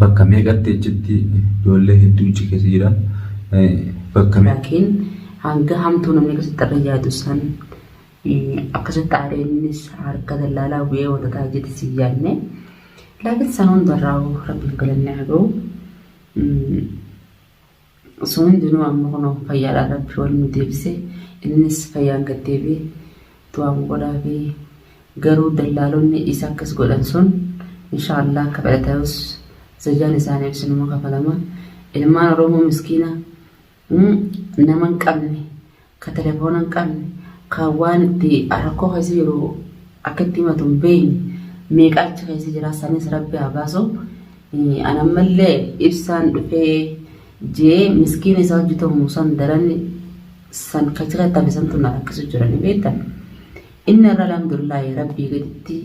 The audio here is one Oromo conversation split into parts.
bakka meeqatti jechutti ijoollee hedduu keessa jira. Bakka laakiin hanga hamtuu namni akkasitti irra yaadu san akkasitti aadeenis harka dallaalaa bu'ee wanta taajjeti si yaadne laakiin san hundarraa rabbiin galanne haa ga'u. Sun hundinuu amma kun fayyaadhaan rabbi wal nu deebise innis fayyaan gad deebi'ee tu'aan godhaa fi garuu dallaalonni isa akkas godhan sun inshaallah akka fedhataus zajaan isaanii ibsinuma kafalama. Ilmaan Oromoo miskiina nama hin qabne ka telefoona hin qabne ka waan itti rakkoo keessa jiru akka itti himatu hin beekne meeqa achi keessa jira sanis rabbi haa baasu. Anammallee ibsaan dhufee jee miskiina isaa hojjetamu san daranni san kachira tabisan tunna akkasu jirani beektan. Inni irra alhamdulillahi rabbii gaditti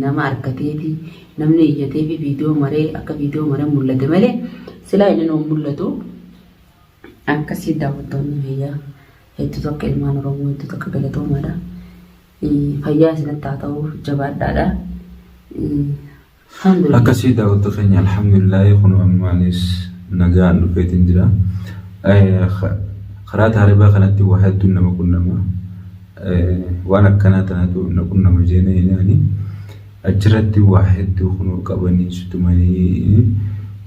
nama argateeti namni iyyatee fi viidiyoo maree akka viidiyoo maree mul'ate malee silaa inni nuu mul'atu akkasii daawwattoonni fayyaa hedduu tokko ilmaan Oromoo hedduu tokko galatoomaadha. Fayyaa isinitti haa ta'u jabaadhaadha. Akkasii daawwattoota keenya alhamdulillahi kun ammaanis nagaan dhufeetiin jira. Karaa taaribaa kanatti waa hedduun nama qunnama. Waan akkanaa tanatu naqunnama jeenee achirratti waa hedduu kunuu qabanii sutumanii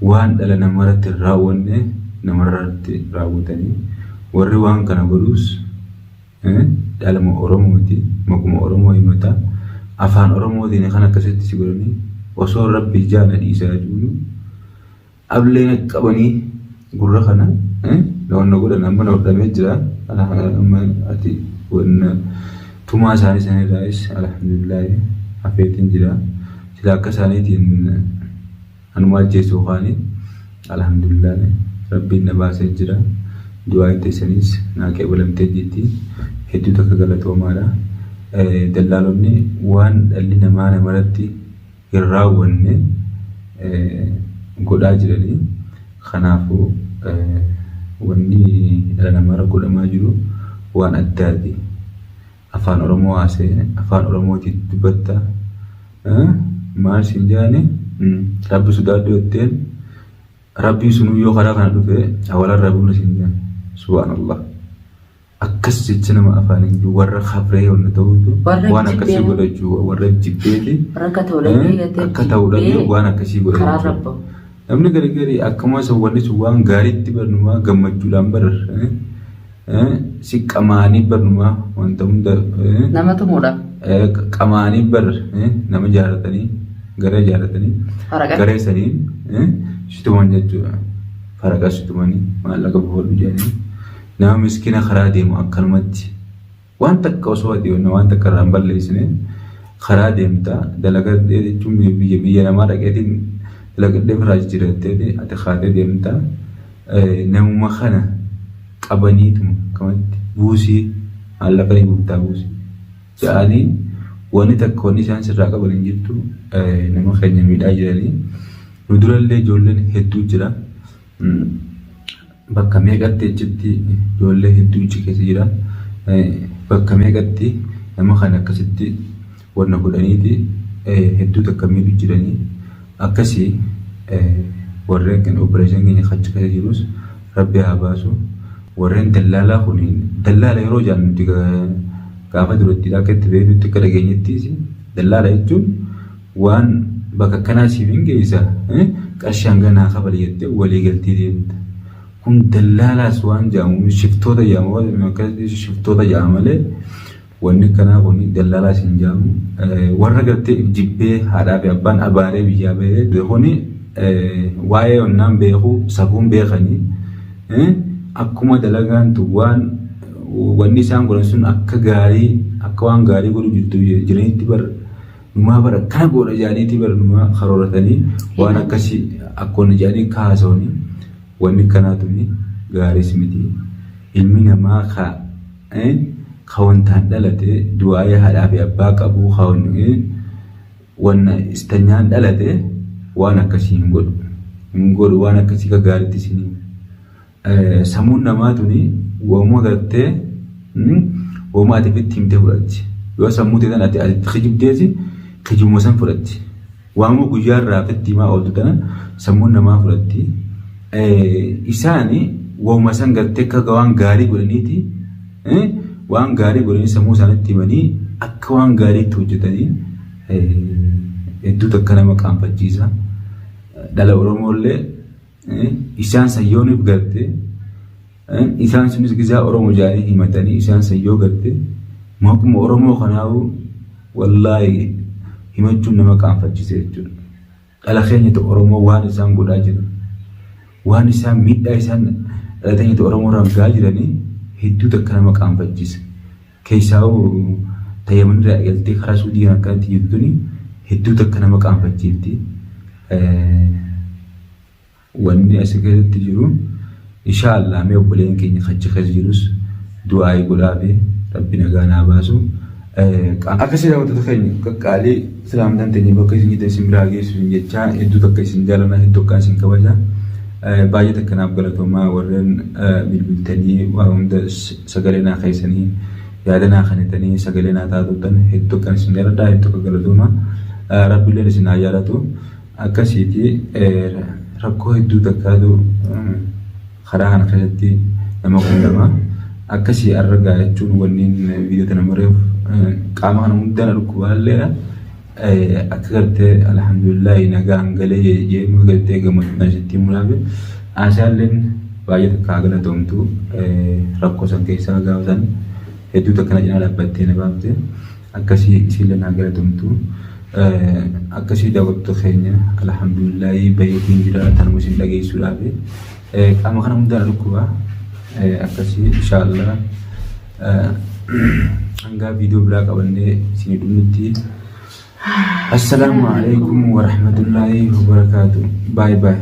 waan dhala namarratti raawwanne namarratti raawwatanii warri waan kana godhus dhalama Oromooti maquma Oromoo himata afaan Oromootiin kan akkasitti si godhanii osoo rabbi jaala dhiisaa jiru ableen qabanii gurra kana lawanna godhan amma na hodhamee jira ati wana tumaa isaanii sanirraayis alhamdulillahi hafeetiin jira sila akka isaaniitiin anumaa ajjeesuu kaanii alhamdulillahi rabbiin na baasee jira du'aa itteessanis naa qeebalamtee jirti hedduu takka galatoomaadha. Dallaalonni waan dhalli namaa namarratti hin raawwanne godhaa jiranii kanaafuu wanni dhala namaarra godhamaa jiru waan addaati. Afaan Oromoo haasee afaan Oromootiin dubbatta maal siin jaane rabbi sodaadhu jetteen rabbii sunuu yoo karaa kana dhufe awalarraa buna siin jaane subhaanallah akkas jecha nama afaaniin jiru warra habree yoonna ta'utu waan akkasii godhachuu warra jibbeeti akka ta'uudhaan waan akkasii godhachuu namni gargarii akkuma isa wanni sun waan gaariitti barnumaa gammachuudhaan barar si qamaanii barnumaa wanta hunda nama tumuudha qamaanii bar nama jaalatanii garee jaalatanii garee saniin situman jechuudha faraqa situmanii maallaqa booddu jedhanii nama miskiina karaa deemu akkanumatti waan takka osoo ati waan takka irraan balleessine karaa deemtaa dalagadhee jechuun biyya namaa dhaqeetiin dalagadhee firaa jijjiirattee ati kaatee deemtaa namuma kana qabaniituma kamatti buusii maallaqa ni guutaa buusii ja'anii wanni takka wanni isaan sirraa qaban hin jirtu nama keenya miidhaa jiranii nu durallee ijoolleen hedduu jira. Bakka meeqatti jechutti ijoollee hedduu keessa jira. Bakka meeqatti nama kana akkasitti wanna godhaniiti hedduu takka miidhu jiranii akkasii warreen kan opereeshin keenya achi keessa jirus rabbi haa baasu. Warreen dallaalaa kuniin dallaala yeroo jaannuti gaafa duratti akkatti beeknutti akka dhageenyattis dallaala jechuun waan bakka kanaa siif hin geessa qarshaan ganaa kabali jettee walii galtii deemta. Kun dallaalaas waan jaamu shiftoota jaamu shiftoota jaamu malee wanni kanaa kuni dallaalaas hin jaamu warra gartee jibbee haadhaa fi abbaan abaaree biyyaa bahee kuni waa'ee onnaan beeku safuun beekanii akkuma dalagaan tu waan wanni isaan godhan sun akka gaarii akka waan gaarii godhu jirtu jiranitti bar numaa bara kana godha jaaniitti bar numaa karooratanii waan akkasii akkonna jaanii kaasawanii wanni kanaatuni gaariis miti ilmi namaa ka wantaan dhalate du'aayee haadhaa fi abbaa qabu wanna istanyaan dhalate waan akkasii hin godhu waan akkasii ka gaariitti isinii samuun namaa tuni wooma gartee wooma ati fitti himtee fudhatti yoo sammuu teetan ati kijibdeesi kijibuma san fudhatti waan guyyaa irraa fitti himaa ooltu tana sammuun namaa fudhatti. Isaani wauma san gartee akka waan gaarii godhaniiti waan gaarii godhanii sammuu isaanitti himanii akka waan gaariitti hojjetanii hedduu takka nama qaanfachiisa. Dhala Oromollee isaan sayyooniif gartee isaan sunis gizaa Oromoo jaanii himatanii isaan sayyoo gartee maquma Oromoo kanaawu wallaahi himachuun nama qaanfachiisa jechuudha. Dhala keenyatti Oromoo waan isaan godhaa jiran waan isaan miidhaa isaan dhalatanii Oromoo rangaa jiranii hedduu takka nama qaanfachiisa. Keessaa'u tayyamanii galtee karaa suudii akkanatti jirtuni hedduu takka nama qaanfachiifti. Wanni as keessatti jiru inshallah mee obboleen keenya kachi kas jirus du'aa godhaafi rabbi nagaa naa baasu. Akkasii daawwattoota keenya qaqqaalee islaamdhaan teenyee bakka isin jirtan isin biraa geessu jechaa hedduu takka isin jaalladha hedduu akka isin kabaja. Baay'ee takka naaf galatoomaa warreen bilbiltanii waa hunda sagalee naa keessanii yaada naa kanatanii sagalee naa taatuutan hedduu akka isin jaalladha hedduu akka galatoomaa. Rabbiilleen isin haa jaalatu. Akkasiiti rakkoo hedduu takkaatu karaa kana keessatti nama quunnama. Akkasii argaa jechuun wanniin viidiyoo tana mareef qaama kana hundaan dhukkubaalleedha. Akka gartee alhamdulillah nagaan galee jeenuu gartee gammachuudhaan sitti mul'abe. Asaalleen baay'ee takka galatoomtu rakkoo san keessaa gaafatan hedduu takka na cinaa dhaabbattee na baafte. Akkasii isiillee naa galatoomtu. Akkasii daawwattoota keenya alhamdulillah baay'een jira tanuma isin dhageessuudhaaf qaama kana hundaan dhukkuba. Akkasii inshallah hanga viidiyoo biraa qabannee isin dhumnutti. Assalamu alaikum wa rahmatullahi wa barakatuh. Bye bye.